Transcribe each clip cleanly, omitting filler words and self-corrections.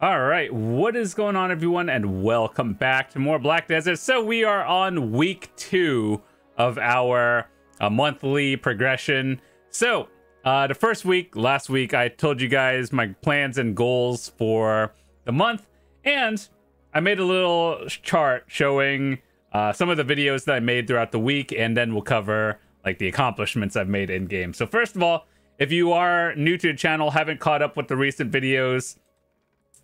All right, what is going on, everyone, and welcome back to more Black Desert. So we are on week 2 of our monthly progression. So the first week, last week, I told you guys my plans and goals for the month, and I made a little chart showing some of the videos that I made throughout the week, and then we'll cover like the accomplishments I've made in game. So first of all, if you are new to the channel, haven't caught up with the recent videos,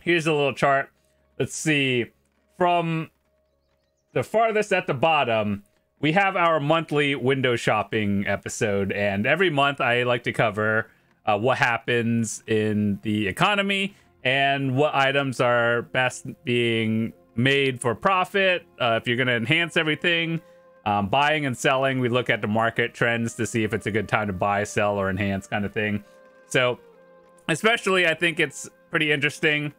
here's a little chart. Let's see. From the farthest at the bottom, we have our monthly window shopping episode. And every month I like to cover what happens in the economy and what items are best being made for profit. If you're going to enhance everything, buying and selling, we look at the market trends to see if it's a good time to buy, sell, or enhance kind of thing. So especially, I think it's pretty interesting.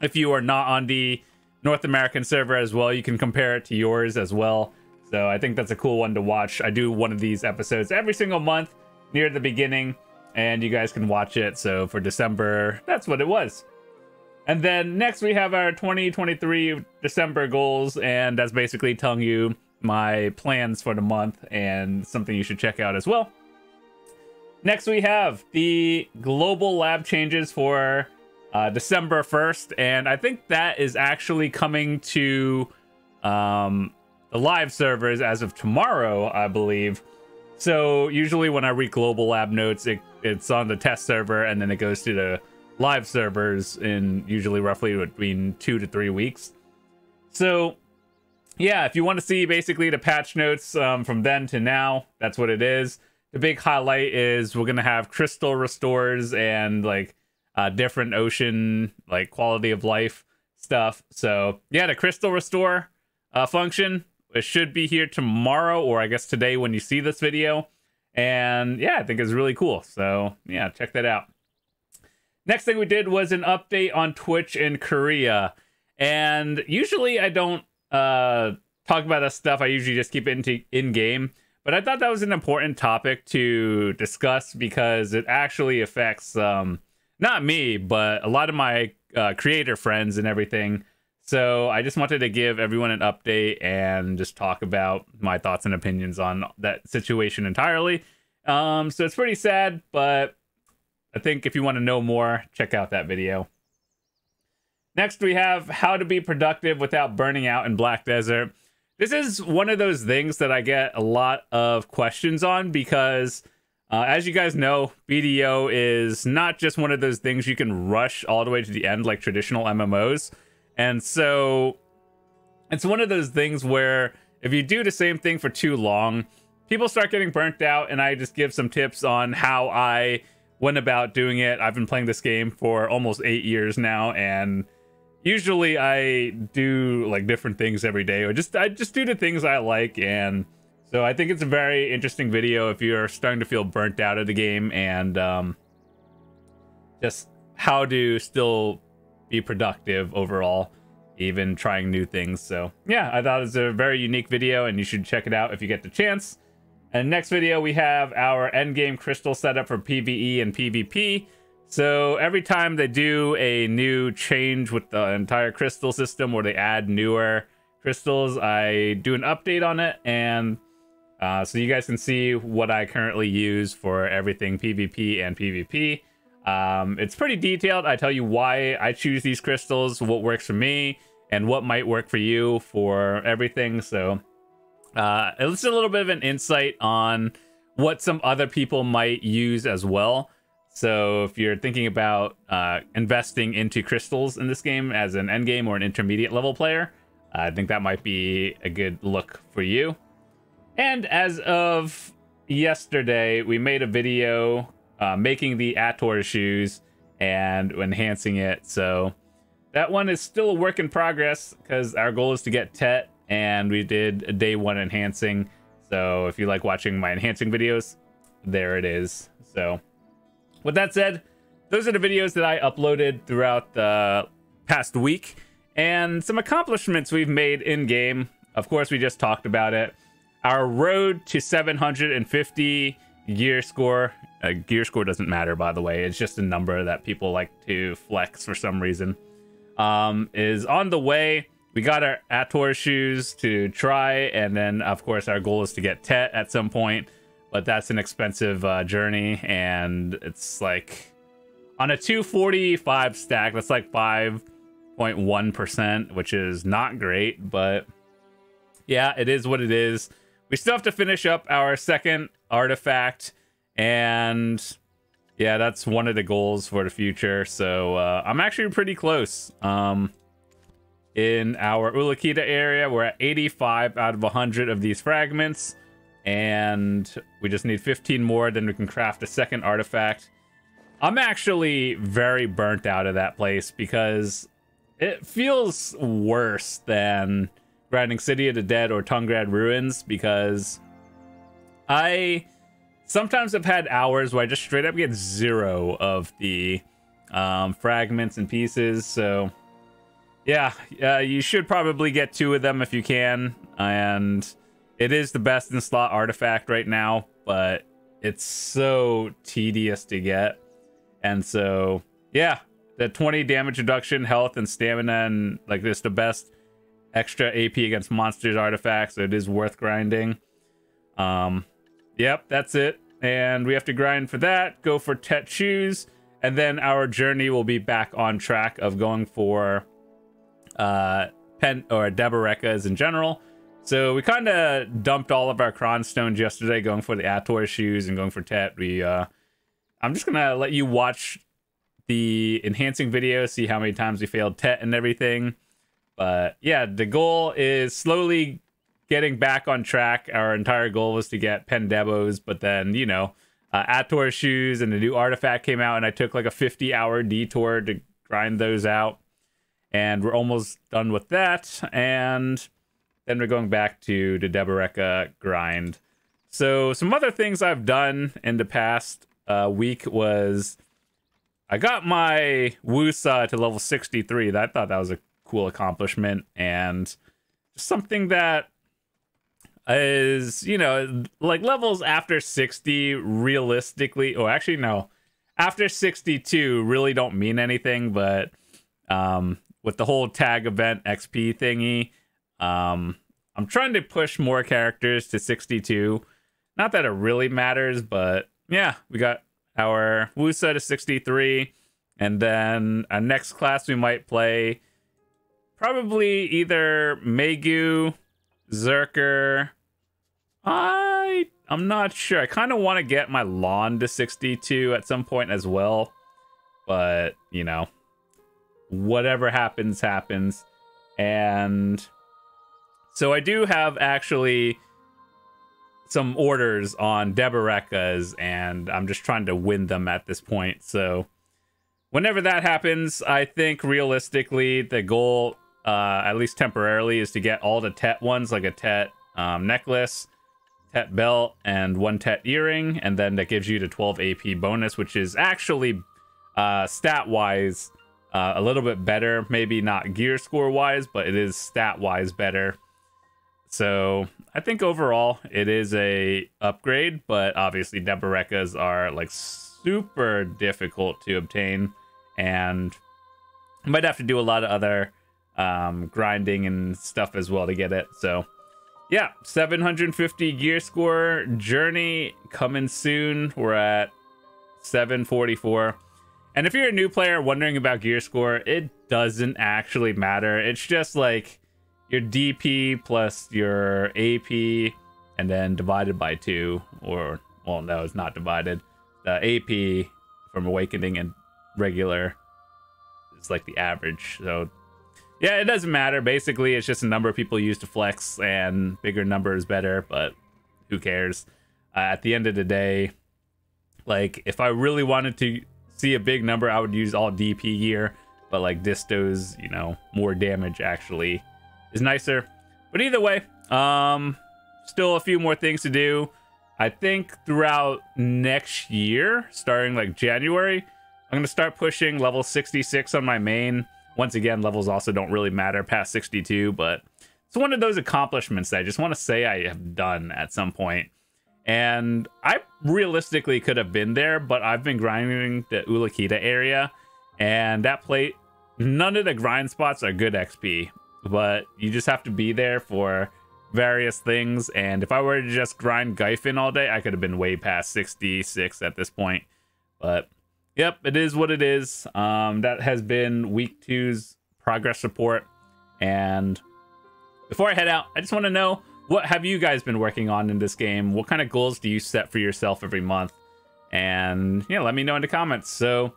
If you are not on the North American server as well, you can compare it to yours as well. So I think that's a cool one to watch. I do one of these episodes every single month near the beginning, and you guys can watch it. So for December, that's what it was. And then next we have our 2023 December goals, and that's basically telling you my plans for the month and something you should check out as well. Next we have the global lab changes for December 1st, and I think that is actually coming to the live servers as of tomorrow, I believe. So usually when I read global lab notes, it's on the test server, and then it goes to the live servers in usually roughly between 2 to 3 weeks. So yeah, if you want to see basically the patch notes from then to now, that's what it is. The big highlight is we're gonna have crystal restores and like different ocean like quality of life stuff. So yeah, the crystal restore function, it should be here tomorrow, or I guess today when you see this video. And yeah, I think it's really cool. So yeah, check that out. Next thing we did was an update on Twitch in Korea. And usually I don't talk about that stuff. I usually just keep it in game. But I thought that was an important topic to discuss because it actually affects not me, but a lot of my creator friends and everything. So I just wanted to give everyone an update and just talk about my thoughts and opinions on that situation entirely. So it's pretty sad, but I think if you want to know more, check out that video. Next, we have how to be productive without burning out in Black Desert. This is one of those things that I get a lot of questions on because as you guys know, BDO is not just one of those things you can rush all the way to the end like traditional MMOs. And so it's one of those things where if you do the same thing for too long, people start getting burnt out, and I just give some tips on how I went about doing it. I've been playing this game for almost 8 years now, and usually I do like different things every day, or I just do the things I like. And so I think it's a very interesting video if you're starting to feel burnt out of the game, and just how to still be productive overall, even trying new things. So yeah, I thought it was a very unique video, and you should check it out if you get the chance. And next video, we have our endgame crystal setup for PvE and PvP. So every time they do a new change with the entire crystal system, or they add newer crystals, I do an update on it, and so you guys can see what I currently use for everything PvP and PvP. It's pretty detailed. I tell you why I choose these crystals, what works for me, and what might work for you for everything. So it's a little bit of an insight on what some other people might use as well. So if you're thinking about investing into crystals in this game as an endgame or an intermediate level player, I think that might be a good look for you. And as of yesterday, we made a video making the Ator shoes and enhancing it. So that one is still a work in progress because our goal is to get Tet, and we did a day 1 enhancing. So if you like watching my enhancing videos, there it is. So with that said, those are the videos that I uploaded throughout the past week, and some accomplishments we've made in game. Of course, we just talked about it. Our road to 750 gear score. Gear score doesn't matter, by the way. It's just a number that people like to flex for some reason. is on the way. We got our Ator shoes to try, and then of course our goal is to get Tet at some point, but that's an expensive journey, and it's like on a 245 stack, that's like 5.1%, which is not great, but yeah, it is what it is. We still have to finish up our second artifact, and yeah, that's one of the goals for the future. So I'm actually pretty close. In our Ulakita area, we're at 85 out of 100 of these fragments, and we just need 15 more, then we can craft a second artifact. I'm actually very burnt out of that place because it feels worse than grinding City of the Dead or Tungrad Ruins, because I sometimes have had hours where I just straight up get 0 of the fragments and pieces. So yeah, you should probably get 2 of them if you can, and it is the best in slot artifact right now, but it's so tedious to get. And so yeah, the 20 damage reduction, health and stamina, and like this, the best extra AP against monsters artifacts, so it is worth grinding. Yep, that's it. And we have to grind for that, go for Tet shoes, and then our journey will be back on track of going for Pen or Debarekas in general. So we kind of dumped all of our Kron stones yesterday, going for the Ator shoes and going for Tet. I'm just gonna let you watch the enhancing video, see how many times we failed Tet and everything. But yeah, the goal is slowly getting back on track. Our entire goal was to get Pendebos, but then, you know, Ator shoes and the new artifact came out, and I took like a 50-hour detour to grind those out. And we're almost done with that. And then we're going back to the Debareka grind. So some other things I've done in the past week was I got my Wusa to level 63. I thought that was a cool accomplishment, and something that is, you know, like levels after 60 realistically, or actually no, after 62 really don't mean anything, but with the whole tag event XP thingy, I'm trying to push more characters to 62. Not that it really matters, but yeah, we got our Wusa to 63, and then our next class we might play probably either Megu, Zerker. I'm not sure. I kind of want to get my Lawn to 62 at some point as well, but you know, whatever happens, happens. And so I do have actually some orders on Debarekas, and I'm just trying to win them at this point. So whenever that happens, I think realistically the goal, at least temporarily, is to get all the Tet ones, like a Tet necklace, Tet belt, and 1 Tet earring, and then that gives you the 12 AP bonus, which is actually stat-wise a little bit better. Maybe not gear score-wise, but it is stat-wise better. So I think overall it is a upgrade, but obviously Debarekas are like super difficult to obtain, and I might have to do a lot of other grinding and stuff as well to get it. So yeah, 750 gear score journey coming soon. We're at 744. And if you're a new player wondering about gear score, it doesn't actually matter. It's just like your DP plus your AP and then divided by 2, or, well, no, it's not divided. The AP from Awakening and regular is like the average. So yeah, it doesn't matter. Basically, it's just a number of people use to flex, and bigger number is better, but who cares? At the end of the day, like, if I really wanted to see a big number, I would use all DP gear, but like Disto's, you know, more damage actually is nicer. But either way, still a few more things to do. I think throughout next year, starting like January, I'm going to start pushing level 66 on my main. Once again, levels also don't really matter past 62, but it's one of those accomplishments that I just want to say I have done at some point. And I realistically could have been there, but I've been grinding the Ulakita area, and that none of the grind spots are good XP, but you just have to be there for various things. And if I were to just grind Gyfin all day, I could have been way past 66 at this point. But yep, it is what it is. That has been week 2's progress report. And before I head out, I just want to know, what have you guys been working on in this game? What kind of goals do you set for yourself every month? And yeah, let me know in the comments. So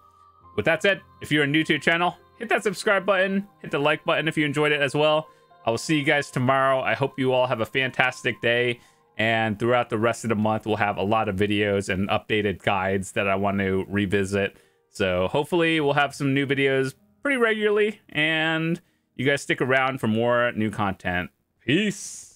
with that said, if you're new to the channel, hit that subscribe button, hit the like button if you enjoyed it as well. I will see you guys tomorrow. I hope you all have a fantastic day. And throughout the rest of the month, we'll have a lot of videos and updated guides that I want to revisit. So hopefully we'll have some new videos pretty regularly. And you guys stick around for more new content. Peace.